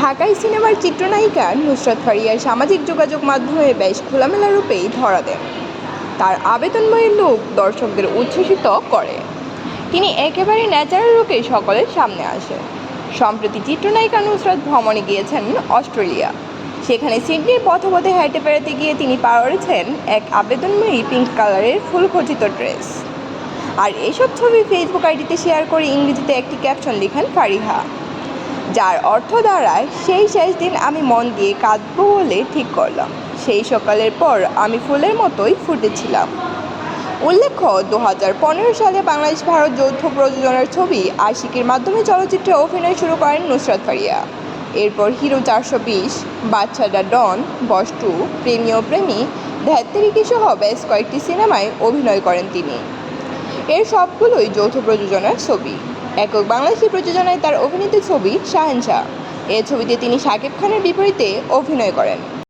ঢাকাই সিনেমার চিত্রনায়িকা নুসরাত ফারিয়া সামাজিক যোগাযোগ মাধ্যমে বেশ খোলামেলা রূপেই ধরা দেন। তার আবেদনময়ী লুক দর্শকদের উচ্ছ্বসিত করে। তিনি একেবারে ন্যাচারাল লুকে সকলের সামনে আসেন। সম্প্রতি চিত্রনায়িকা নুসরাত ভ্রমণে গিয়েছেন অস্ট্রেলিয়া। সেখানে সিডনির পথপথে হেঁটে বেড়াতে গিয়ে তিনি পরেছেন এক আবেদনময়ী পিঙ্ক কালারের ফুলখচিত ড্রেস। আর এসব ছবি ফেসবুক আইডিতে শেয়ার করে ইংরেজিতে একটি ক্যাপশন লিখেন ফারিহা, যার অর্থ দাঁড়ায়, সেই শেষ দিন আমি মন দিয়ে কাঁদব বলে ঠিক করলাম। সেই সকালের পর আমি ফুলের মতোই ফুটেছিলাম। উল্লেখ্য, 2015 সালে বাংলাদেশ ভারত যৌথ প্রযোজনার ছবি আশিকির মাধ্যমে চলচ্চিত্রে অভিনয় শুরু করেন নুসরাত ফারিয়া। এরপর হিরো 420, বাদশা দ্য ডন, বস 2, প্রেমী ও প্রেমী, ধ্যাত্তেরিকি সহ বেশ কয়েকটি সিনেমায় অভিনয় করেন তিনি। এর সবগুলোই যৌথ প্রযোজনার ছবি। একক বাংলাদেশি প্রযোজনায় তার অভিনীত ছবি শাহেনশাহ। এই ছবিতে তিনি শাকিব খানের বিপরীতে অভিনয় করেন।